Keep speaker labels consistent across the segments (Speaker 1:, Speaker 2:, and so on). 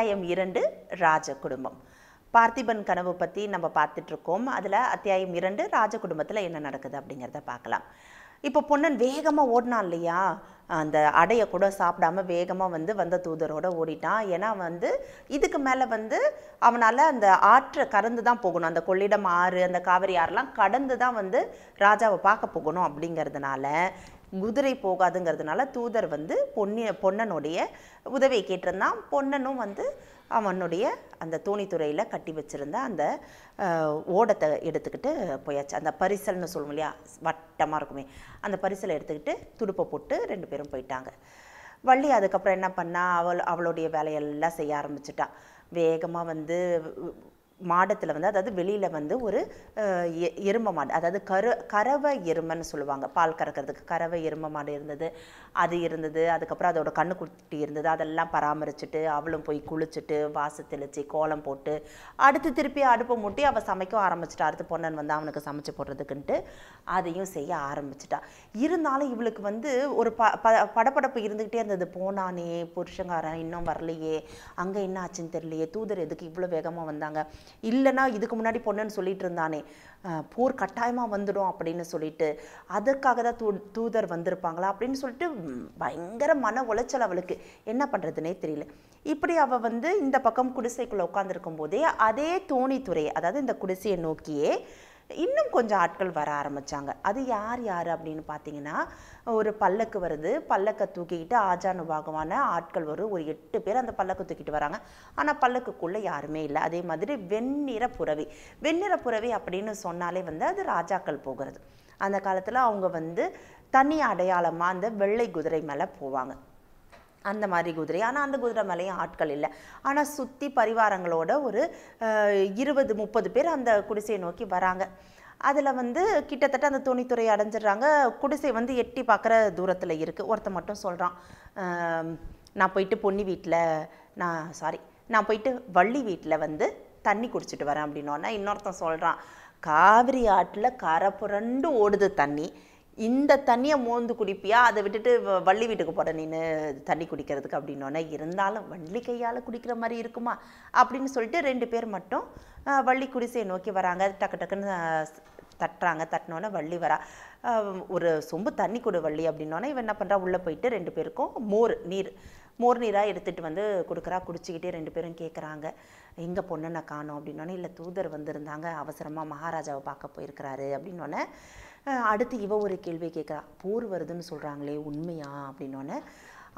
Speaker 1: அத்தியாயம் 2 ராஜ குடும்பம். பார்த்திபன் கனவு பற்றி நம்ம பார்த்துட்டு இருக்கோம். அதில் அத்தியாயம் 2 ராஜ குடும்பத்தில் என்ன நடக்குது அப்படிங்கிறத பார்க்கலாம். இப்போ பொன்னன் வேகமாக ஓடினான் இல்லையா, அந்த அடையை கூட சாப்பிடாம வேகமாக வந்த தூதரோட ஓடிட்டான். ஏன்னா இதுக்கு மேலே அவனால் அந்த ஆற்றை கடந்து தான் போகணும். அந்த கொள்ளிடம் ஆறு, அந்த காவிரி ஆறுலாம் கடந்து தான் ராஜாவை பார்க்க போகணும். அப்படிங்கிறதுனால குதிரை போகாதுங்கிறதுனால தூதர் பொன்னனுடைய உதவியை கேட்டிருந்தான். பொன்னனும் அவனுடைய அந்த தோணித்துறையில் கட்டி வச்சுருந்த அந்த ஓடத்தை எடுத்துக்கிட்டு போயாச்சு. அந்த பரிசல்னு சொல்லுவோம் இல்லையா, வட்டமாக இருக்குமே, அந்த பரிசலை எடுத்துக்கிட்டு துடுப்பை போட்டு 2 பேரும் போயிட்டாங்க. வள்ளி அதுக்கப்புறம் என்ன பண்ணா, அவளுடைய வேலையெல்லாம் செய்ய ஆரம்பிச்சிட்டா. வேகமாக மாடத்தில் அதாவது வெளியில் ஒரு எருமை மாடு, அதாவது கறவை எருமைன்னு சொல்லுவாங்க, பால் கறக்கிறதுக்கு கறவை எருமை மாடு இருந்தது. அது இருந்தது. அதுக்கப்புறம் அதோட கண்ணுக்குட்டி இருந்தது. அதெல்லாம் பராமரிச்சுட்டு அவளும் போய் குளிச்சுட்டு வாச தெளிச்சு கோலம் போட்டு அடுத்து திருப்பி அடுப்பை மூட்டி அவள் சமைக்க ஆரம்பிச்சிட்டா. அடுத்து பொன்னன் அவனுக்கு சமைச்சு போடுறதுக்குன்ட்டு அதையும் செய்ய ஆரம்பிச்சிட்டா. இருந்தாலும் இவளுக்கு ஒரு படப்படப்பு இருந்துக்கிட்டே இருந்தது. போனானே புருஷங்காரன் இன்னும் வரலையே, அங்கே என்ன ஆச்சுன்னு தெரியலையே, தூதர் எதுக்கு இவ்வளோ வேகமாக வந்தாங்க, இல்லைன்னா இதுக்கு முன்னாடி பொண்ணுன்னு சொல்லிட்டு இருந்தானே போர் கட்டாயமாக வந்துடும் அப்படின்னு சொல்லிட்டு அதற்காக தான் தூதர் வந்திருப்பாங்களா அப்படின்னு சொல்லிட்டு பயங்கர மன உளைச்சல் அவளுக்கு. என்ன பண்ணுறதுனே தெரியல. இப்படி அவள் இந்த பக்கம் குடிசைக்குள்ளே உட்காந்துருக்கும் போதே அதே தோணித்துறையை, அதாவது இந்த குடிசையை நோக்கியே இன்னும் கொஞ்சம் ஆட்கள் வர ஆரம்பித்தாங்க. அது யார் அப்படின்னு பார்த்தீங்கன்னா, ஒரு பல்லக்கு வருது. பல்லக்கை தூக்கிக்கிட்டு ஆஜானுபாகமான ஆட்கள் ஒரு 8 பேர் அந்த பல்லக்கு தூக்கிட்டு வராங்க. ஆனால் பல்லக்குக்குள்ளே யாருமே இல்லை. அதே மாதிரி வெண்ணிற புறவி அப்படின்னு சொன்னாலே அது ராஜாக்கள் போகிறது. அந்த காலத்தில் அவங்க தனி அடையாளமாக அந்த வெள்ளை குதிரை மேலே போவாங்க, அந்த மாதிரி குதிரை. ஆனால் அந்த குதிரை மேலேயும் ஆட்கள் இல்லை. ஆனால் சுற்றி பரிவாரங்களோட ஒரு 20-30 பேர் அந்த குடிசையை நோக்கி வராங்க. அதில் கிட்டத்தட்ட அந்த துணித்துறை அடைஞ்சிடுறாங்க. குடிசை எட்டி பார்க்குற தூரத்தில் இருக்குது. ஒருத்தன் மட்டும் சொல்கிறான், நான் போயிட்டு பொன்னி வீட்டில் நான் போயிட்டு வள்ளி வீட்டில் தண்ணி குடிச்சிட்டு வரேன் அப்படின்னோன்னா, இன்னொருத்தன் சொல்கிறான், காவிரி ஆற்றில் கரை புரண்டு ஓடுது தண்ணி, இந்த தண்ணியை மோந்து குடிப்பியா, அதை விட்டுட்டு வள்ளி வீட்டுக்கு போட நீனு தண்ணி குடிக்கிறதுக்கு அப்படின்னோடனே, இருந்தாலும் வள்ளி கையால் குடிக்கிற மாதிரி இருக்குமா அப்படின்னு சொல்லிட்டு 2 பேர் மட்டும் வள்ளி குடிசையை நோக்கி வராங்க. டக்குன்னு தட்டுறாங்க. தட்டினோன்னே வள்ளி வரா. ஒரு சொம்பு தண்ணி கொடு வள்ளி அப்படின்னோடனே இவன் என்ன பண்ணுறா, உள்ளே போயிட்டு 2 பேருக்கும் மோர் நீராக எடுத்துகிட்டு கொடுக்குறா. குடிச்சிக்கிட்டே 2 பேரும் கேட்குறாங்க, எங்கே பொண்ணனை காணோம் அப்படின்னோடனே, இல்லை தூதர் வந்திருந்தாங்க, அவசரமாக மகாராஜாவை பார்க்க போயிருக்கிறாரு அப்படின்னோடனே, அடுத்து இவ ஒரு கேள்வி கேட்குறா, போர் வருதுன்னு சொல்கிறாங்களே உண்மையா அப்படின்னோடனே,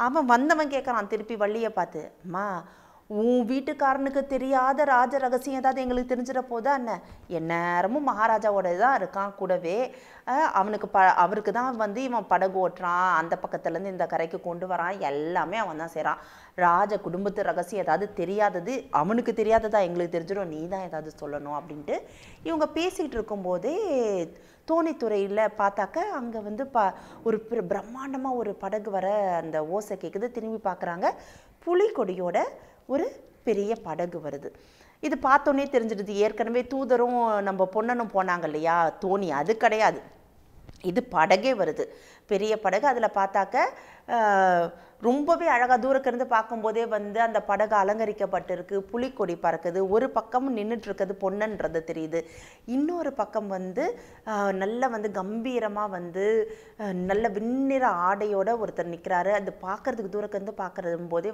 Speaker 1: அவன் வந்தவன் கேட்குறான் திருப்பி வள்ளியை பார்த்து, அம்மா உன் வீட்டுக்காரனுக்கு தெரியாத ராஜ ரகசியம் ஏதாவது எங்களுக்கு தெரிஞ்சிட போதா என்ன, எந்நேரமும் மகாராஜாவோட தான் இருக்கான் கூடவே, அவருக்கு தான் இவன் படகு ஓட்டுறான், அந்த பக்கத்துலேருந்து இந்த கரைக்கு கொண்டு வரான், எல்லாமே அவன் தான் செய்கிறான். ராஜ குடும்பத்து ரகசியம் ஏதாவது தெரியாதது அவனுக்கு தெரியாததா எங்களுக்கு தெரிஞ்சிடும், நீ தான் ஏதாவது சொல்லணும் அப்படின்ட்டு இவங்க பேசிகிட்டு இருக்கும்போதே தோணித்துறையில் பார்த்தாக்க அங்கே ஒரு பிரம்மாண்டமாக ஒரு படகு வர அந்த ஓசை கேட்குது. திரும்பி பார்க்குறாங்க, புலிக்கொடியோட ஒரு பெரிய படகு வருது. இது பார்த்தோன்னே தெரிஞ்சிடுது, ஏற்கனவே தூதரும் நம்ம பொன்னனும் போனாங்க இல்லையா தோணி, அது கிடையாது, இது படகே வருது, பெரிய படகு. அதில் பார்த்தாக்க ரொம்பவே அழகாக தூரக்கிருந்து பார்க்கும்போதே அந்த படகு அலங்கரிக்கப்பட்டிருக்கு, புலிக்கொடி பறக்குது. ஒரு பக்கம் நின்றுட்டுருக்குது பொன்னன்றது தெரியுது, இன்னொரு பக்கம் நல்ல கம்பீரமாக நல்ல வெண்ணிற ஆடையோட ஒருத்தர் நிற்கிறாரு. அது பார்க்குறதுக்கு தூரக்கிருந்து பார்க்குற போதே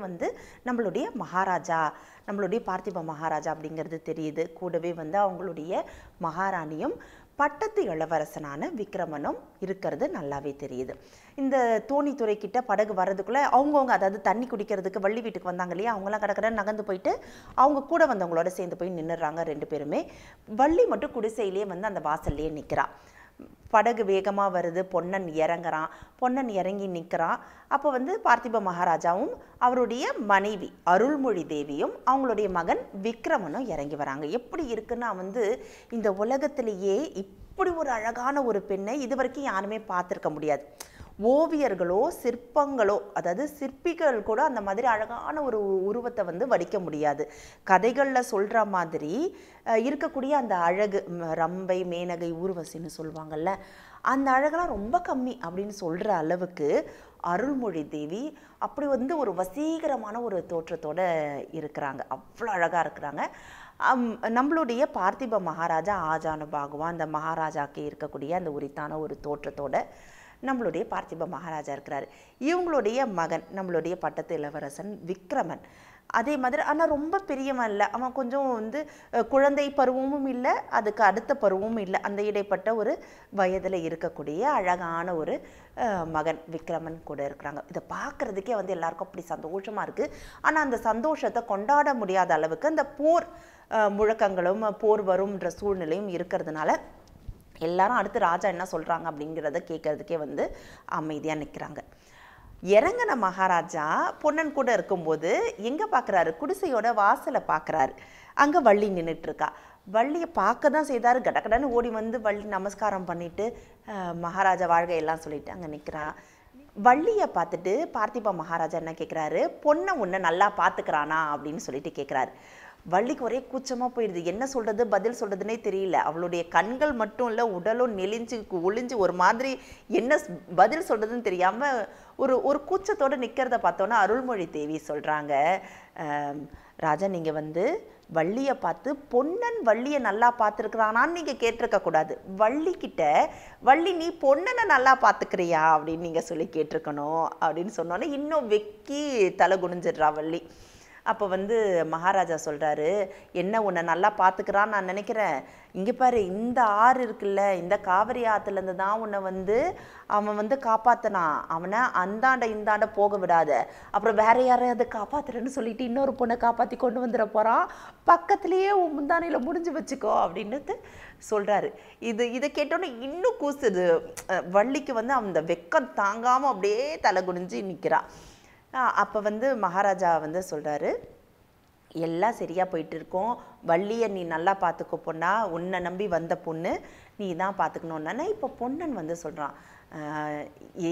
Speaker 1: நம்மளுடைய மகாராஜா, நம்மளுடைய பார்த்திப மகாராஜா அப்படிங்கிறது தெரியுது. கூடவே அவங்களுடைய மகாராணியும் பட்டத்து இளவரசனான விக்ரமனும் இருக்கிறது நல்லாவே தெரியுது. இந்த தோணித்துறை கிட்ட படகு வர்றதுக்குள்ளே அவங்கவுங்க, அதாவது தண்ணி குடிக்கிறதுக்கு வள்ளி வீட்டுக்கு வந்தாங்க இல்லையா, அவங்களாம் கடற்கரை நகர்ந்து போயிட்டு அவங்க கூட வந்தவங்களோட சேர்ந்து போய் நின்றுறாங்க 2 பேருமே. வள்ளி மட்டும் குடிசையிலேயே அந்த வாசல்லையே நிற்கிறா. படகு வேகமாக வருது, பொன்னன் இறங்கி நிற்கிறான். அப்போ பார்த்திப மகாராஜாவும் அவருடைய மனைவி அருள்மொழி தேவியும் அவங்களுடைய மகன் விக்ரமனும் இறங்கி வராங்க. எப்படி இருக்குன்னா இந்த உலகத்திலேயே இப்படி ஒரு அழகான ஒரு பெண்ணை இது வரைக்கும் யாருமே பார்த்துருக்க முடியாது. ஓவியர்களோ சிற்பங்களோ, அதாவது சிற்பிகள் கூட அந்த மாதிரி அழகான ஒரு உருவத்தை வடிக்க முடியாது. கதைகளில் சொல்கிற மாதிரி இருக்கக்கூடிய அந்த அழகு, ரம்பை மேனகை ஊர்வசின்னு சொல்லுவாங்கள்ல, அந்த அழகெல்லாம் ரொம்ப கம்மி அப்படின்னு சொல்கிற அளவுக்கு அருள்மொழி தேவி அப்படி வந்து ஒரு வசீகரமான ஒரு தோற்றத்தோடு இருக்கிறாங்க. அவ்வளோ அழகாக இருக்கிறாங்க. நம்மளுடைய பார்த்திப மகாராஜா ஆஜானுபாகுவா அந்த மகாராஜாக்கு இருக்கக்கூடிய அந்த உரித்தான ஒரு தோற்றத்தோட நம்மளுடைய பார்த்திப மகாராஜா இருக்கிறாரு. இவங்களுடைய மகன் நம்மளுடைய பட்டத்து இளவரசன் விக்ரமன். அதே மாதிரி ஆனால் ரொம்ப பெரியவன் இல்லை, அவன் கொஞ்சம் வந்து குழந்தை பருவமும் இல்லை, அதுக்கு அடுத்த பருவமும் இல்லை, அந்த இடைப்பட்ட ஒரு வயதில் இருக்கக்கூடிய அழகான ஒரு மகன் விக்ரமன் கூட இருக்கிறாங்க. இதை பார்க்குறதுக்கே வந்து எல்லாருக்கும் அப்படி சந்தோஷமாக இருக்குது. ஆனால் அந்த சந்தோஷத்தை கொண்டாட முடியாத அளவுக்கு அந்த போர் முழக்கங்களும் போர் வரும்ன்ற சூழ்நிலையும் இருக்கிறதுனால எல்லாரும் அடுத்து ராஜா என்ன சொல்கிறாங்க அப்படிங்கிறத கேட்கறதுக்கே வந்து அமைதியாக நிற்கிறாங்க. இறங்கின மகாராஜா பொன்னன் கூட இருக்கும்போது எங்கே பார்க்குறாரு, குடிசையோட வாசலை பார்க்குறாரு. அங்கே வள்ளி நின்றுட்டுருக்கா. வள்ளியை பார்க்க தான் செய்தார். கடகடன்னு ஓடி வந்து வள்ளி நமஸ்காரம் பண்ணிவிட்டு மகாராஜா வாழ்க எல்லாம் சொல்லிட்டு அங்கே நிற்கிறா. வள்ளியை பார்த்துட்டு பார்த்திப மகாராஜா என்ன கேட்குறாரு, பொண்ணை உன்னை நல்லா பார்த்துக்கிறானா அப்படின்னு சொல்லிட்டு கேட்குறாரு. வள்ளிக்கு ஒரே கூச்சமாக போயிடுது. என்ன சொல்கிறது பதில் சொல்கிறதுனே தெரியல. அவளுடைய கண்கள் மட்டும் இல்லை, உடலும் நெளிஞ்சு ஒளிஞ்சு ஒரு மாதிரி என்ன பதில் சொல்கிறதுன்னு தெரியாமல் ஒரு கூச்சத்தோடு நிற்கிறத பார்த்தோன்னா அருள்மொழி தேவி சொல்கிறாங்க, ராஜா நீங்கள் வந்து வள்ளியை பார்த்து பொன்னன் வள்ளியை நல்லா பார்த்துருக்குறானான்னு நீங்கள் கேட்டிருக்கக்கூடாது. வள்ளிக்கிட்ட வள்ளி நீ பொன்னனை நல்லா பார்த்துக்கிறியா அப்படின்னு நீங்கள் சொல்லி கேட்டிருக்கணும் அப்படின்னு சொன்னோன்னே இன்னும் வெக்கி தலை குனிஞ்சிடுறா வள்ளி. அப்போ வந்து மகாராஜா சொல்கிறாரு, என்ன உன்னை நல்லா பார்த்துக்கிறான்னு நான் நினைக்கிறேன். இங்கே பாரு, இந்த ஆறு இருக்குல்ல, இந்த காவிரி ஆற்றுலேருந்து தான் உன்னை வந்து அவன் வந்து காப்பாற்றினான். அவனை அந்தாண்ட இந்தாண்ட போக விடாத, அப்புறம் வேற யாரையாவது காப்பாற்றுறேன்னு சொல்லிட்டு இன்னொரு பொண்ணை காப்பாற்றி கொண்டு வந்துட போகிறான், பக்கத்துலேயே உன் முந்தானையில் முடிஞ்சு வச்சுக்கோ அப்படின்னுட்டு சொல்கிறாரு. இதை கேட்டோன்னே இன்னும் கூசுது வள்ளிக்கு. வந்து அந்த வெக்கம் தாங்காமல் அப்படியே தலை குனிஞ்சு நிற்கிறா. அப்போ வந்து மகாராஜா வந்து சொல்கிறாரு, எல்லாம் சரியாக போயிட்டு இருக்கோம், வள்ளியை நீ நல்லா பார்த்துக்கோ பொண்ணா, உன்னை நம்பி வந்த பொண்ணு நீ தான் பார்த்துக்கணுன்னா. இப்போ பொன்னன் வந்து சொல்கிறான்,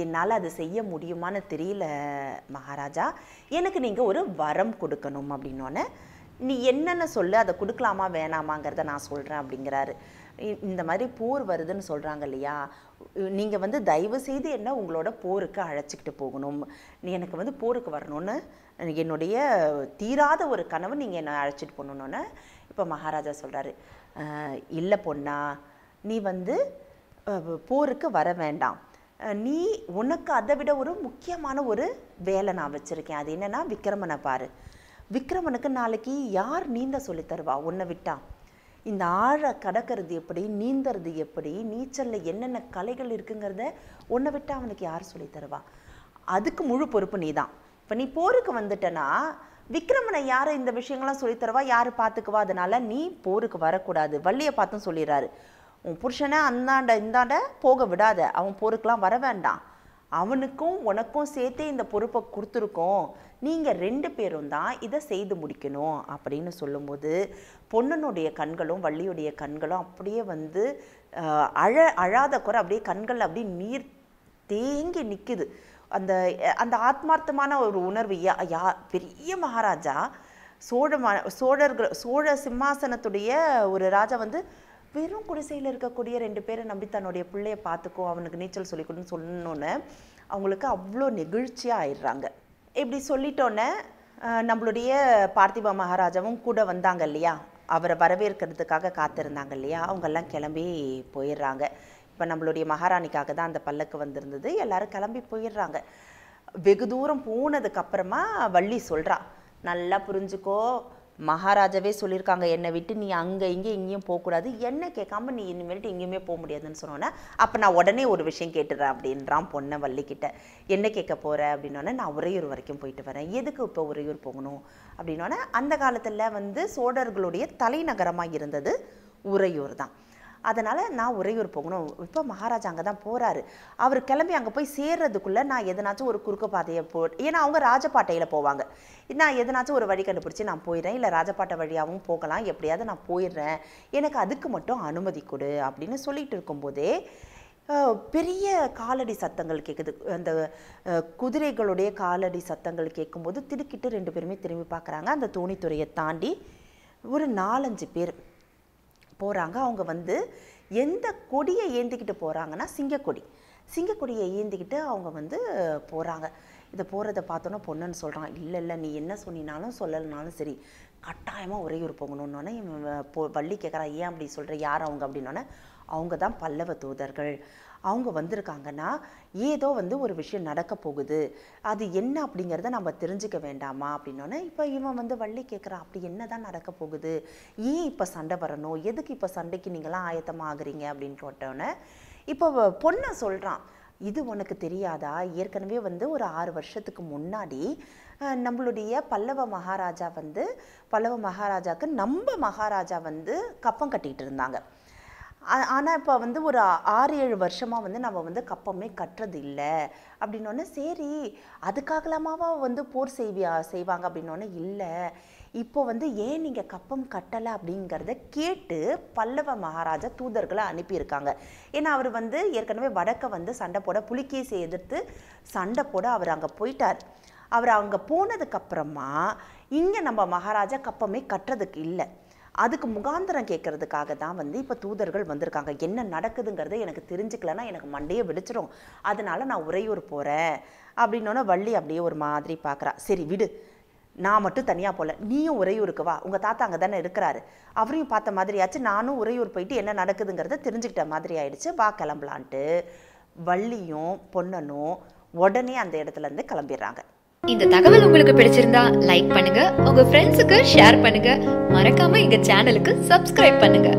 Speaker 1: என்னால் அது செய்ய முடியுமான்னு தெரியல மகாராஜா, எனக்கு நீங்கள் ஒரு வரம் கொடுக்கணும் அப்படின்னோடனே நீ என்னென்ன சொல்லு, அதை கொடுக்கலாமா வேணாமாங்கிறத நான் சொல்கிறேன் அப்படிங்கிறாரு. இந்த மாதிரி போர் வருதுன்னு சொல்கிறாங்க இல்லையா, நீங்கள் வந்து தயவு செய்து என்ன உங்களோட போருக்கு அழைச்சிக்கிட்டு போகணும், நீ எனக்கு வந்து போருக்கு வரணும்னு என்னுடைய தீராத ஒரு கனவு, நீங்கள் என்னை அழைச்சிட்டு போகணுன்னு. இப்போ மகாராஜா சொல்கிறாரு, இல்லை பொண்ணா, நீ வந்து போருக்கு வர வேண்டாம், நீ உனக்கு அதை விட ஒரு முக்கியமான ஒரு வேலை நான் வச்சுருக்கேன். அது என்னென்னா விக்ரமனை பாரு. விக்ரமனுக்கு நாளைக்கு யார் நீந்த சொல்லித்தருவா உன்னை விட்டா? இந்த ஆழ கடக்கிறது எப்படி, நீந்துறது எப்படி, நீச்சலில் என்னென்ன கலைகள் இருக்குங்கிறத உன்னை விட்டா அவனுக்கு யார் சொல்லித்தருவா? அதுக்கு முழு பொறுப்பு நீ தான். இப்போ நீ போருக்கு வந்துட்டனா விக்ரமனை யார் இந்த விஷயங்கள்லாம் சொல்லித்தருவா, யார் பார்த்துக்குவா? அதனால் நீ போருக்கு வரக்கூடாது. வள்ளியை பார்த்தும் சொல்லிடுறாரு, உன் புருஷனை அந்தாண்ட இந்தாண்ட போக விடாத, அவன் போருக்கெலாம் வர வேண்டாம், அவனுக்கும் உனக்கும் சேர்த்தே இந்த பொறுப்பை கொடுத்துருக்கோம், நீங்கள் 2 பேரும் தான் இதை செய்து முடிக்கணும் அப்படின்னு சொல்லும்போது பொன்னனுடைய கண்களும் வள்ளியுடைய கண்களும் அப்படியே வந்து அழாத குறை அப்படியே கண்கள் அப்படியே நீர் தேங்கி நிற்குது. அந்த அந்த ஆத்மார்த்தமான ஒரு உணர்வு. பெரிய மகாராஜா சோழ சிம்மாசனத்துடைய ஒரு ராஜா வந்து வெறும் குடிசையில் இருக்கக்கூடிய 2 பேரை நம்பி தன்னுடைய பிள்ளையை பார்த்துக்கோ, அவனுக்கு நீச்சல் சொல்லிக்கணும்னு சொன்னோன்னே அவங்களுக்கு அவ்வளோ நெகிழ்ச்சியாக ஆயிடுறாங்க. இப்படி சொல்லிட்டோன்னே நம்மளுடைய பார்த்திப மகாராஜாவும் கூட வந்தாங்க இல்லையா, அவரை வரவேற்கிறதுக்காக காத்திருந்தாங்க இல்லையா, அவங்கெல்லாம் கிளம்பி போயிடுறாங்க. இப்போ நம்மளுடைய மகாராணிக்காக தான் அந்த பல்லக்கு வந்திருந்தது, எல்லாரும் கிளம்பி போயிடுறாங்க. வெகு தூரம் போனதுக்கப்புறமா வள்ளி சொல்கிறா, நல்லா புரிஞ்சுக்கோ, மகாராஜாவே சொல்லியிருக்காங்க என்னை விட்டு நீ அங்கே இங்கே எங்கேயும் போகக்கூடாது, என்ன கேட்காம நீ இனிமேல்ட்டு எங்கேயுமே போக முடியாதுன்னு சொன்னோன்னே அப்போ நான் உடனே ஒரு விஷயம் கேட்டுடுறேன் அப்படின்றான் பொண்ணை வள்ளிக்கிட்ட. என்ன கேட்க போகிற அப்படின்னோடனே நான் உறையூர் வரைக்கும் போயிட்டு வரேன். எதுக்கு இப்போ உறையூர் போகணும் அப்படின்னோடனே அந்த காலத்தில் வந்து சோழர்களுடைய தலைநகரமாக இருந்தது உறையூர் தான், அதனால் நான் உறையூர் போகணும். இப்போ மகாராஜா அங்கே தான் போகிறாரு, அவர் கிளம்பி அங்கே போய் சேர்றதுக்குள்ளே நான் எதனாச்சும் ஒரு குறுக்கு பாதையை ஏன்னா அவங்க ராஜபாட்டையில் போவாங்க, நான் எதனாச்சும் ஒரு வழி கண்டுபிடிச்சி நான் போயிடுறேன், இல்லை ராஜபாட்டை வழியாகவும் போகலாம், எப்படியாவது நான் போயிடுறேன், எனக்கு அதுக்கு மட்டும் அனுமதி கொடு அப்படின்னு சொல்லிட்டு இருக்கும்போதே பெரிய காலடி சத்தங்கள் கேட்குது. அந்த குதிரைகளுடைய காலடி சத்தங்கள் கேட்கும்போது திடுக்கிட்டு 2 பேருமே திரும்பி பார்க்குறாங்க. அந்த தோணித்துறையை தாண்டி ஒரு 4-5 பேர் போகிறாங்க. அவங்க வந்து எந்த கொடியை ஏந்திக்கிட்டு போகிறாங்கன்னா சிங்கக்கொடி. சிங்கக்கொடியை ஏந்திக்கிட்டு அவங்க வந்து போகிறாங்க. இதை போகிறத பார்த்தோன்னா பொன்னன் சொல்கிறான், இல்லை இல்லை நீ என்ன சொன்னினாலும் சொல்லலைனாலும் சரி கட்டாயமாக உறையூர் போகணுன்னொன்னே வள்ளி கேட்குறா, ஏன் அப்படி சொல்கிற, யார் அவங்க அப்படின்னோடனே, அவங்க தான் பல்லவ தூதர்கள், அவங்க வந்திருக்காங்கன்னா ஏதோ வந்து ஒரு விஷயம் நடக்க போகுது, அது என்ன அப்படிங்கிறத நம்ம தெரிஞ்சுக்க வேண்டாமா அப்படின்னோடனே, இப்போ இவன் வந்து வள்ளி கேட்குறான், அப்படி என்ன தான் நடக்க போகுது, ஏன் இப்போ சண்டை வரணும், எதுக்கு இப்போ சண்டைக்கு நீங்களாம் ஆயத்தமாக ஆகுறீங்க அப்படின்னு கேட்டோன்னே, இப்போ பொண்ணை சொல்கிறான், இது உனக்கு தெரியாதா, ஏற்கனவே வந்து ஒரு 6 வருஷத்துக்கு முன்னாடி நம்மளுடைய பல்லவ மகாராஜாவுக்கு நம்ம மகாராஜா வந்து கப்பம் கட்டிகிட்டு இருந்தாங்க. ஆனால் இப்போ வந்து ஒரு 6-7 வருஷமாக வந்து நம்ம வந்து கப்பமே கட்டுறது இல்லை அப்படின்னோடனே, சரி அதுக்காகலாமாவா வந்து போர் செய்வாங்க அப்படின்னோடனே, இல்லை இப்போ வந்து ஏன் நீங்கள் கப்பம் கட்டலை அப்படிங்கிறத கேட்டு பல்லவ மகாராஜா தூதர்களை அனுப்பியிருக்காங்க. ஏன்னா அவர் வந்து ஏற்கனவே வடக்க வந்து சண்டை போட, புலிகேசியை எதிர்த்து சண்டை போட அவர் அங்கே போயிட்டார். அவர் அங்கே போனதுக்கப்புறமா இங்கே நம்ம மகாராஜா கப்பமே கட்டுறதுக்கு இல்லை, அதுக்கு முகாந்திரம் கேட்கறதுக்காக தான் வந்து இப்போ தூதர்கள் வந்திருக்காங்க. என்ன நடக்குதுங்கிறத எனக்கு தெரிஞ்சுக்கலன்னா எனக்கு மண்டையே வெடிச்சிடும், அதனால நான் உறையூர் போகிறேன் அப்படின்னோடனே வள்ளி அப்படியே ஒரு மாதிரி பார்க்குறா. சரி விடு, நான் மட்டும் தனியாக போகல, நீயும் உறையூருக்கு வா, உங்கள் தாத்தா அங்கே தானே இருக்கிறாரு, அவரையும் பார்த்த மாதிரி ஆச்சு, நானும் உறையூர் போயிட்டு என்ன நடக்குதுங்கிறத தெரிஞ்சுக்கிட்ட மாதிரி ஆயிடுச்சு, வா கிளம்பலான்ட்டு வள்ளியும் பொன்னனும் உடனே அந்த இடத்துலேருந்து கிளம்பிடுறாங்க.
Speaker 2: இந்த தகவல் உங்களுக்கு பிடிச்சிருந்தா லைக் பண்ணுங்க, உங்க ஃப்ரெண்ட்ஸுக்கு ஷேர் பண்ணுங்க, மறக்காம எங்க சேனலுக்கு சப்ஸ்கிரைப் பண்ணுங்க.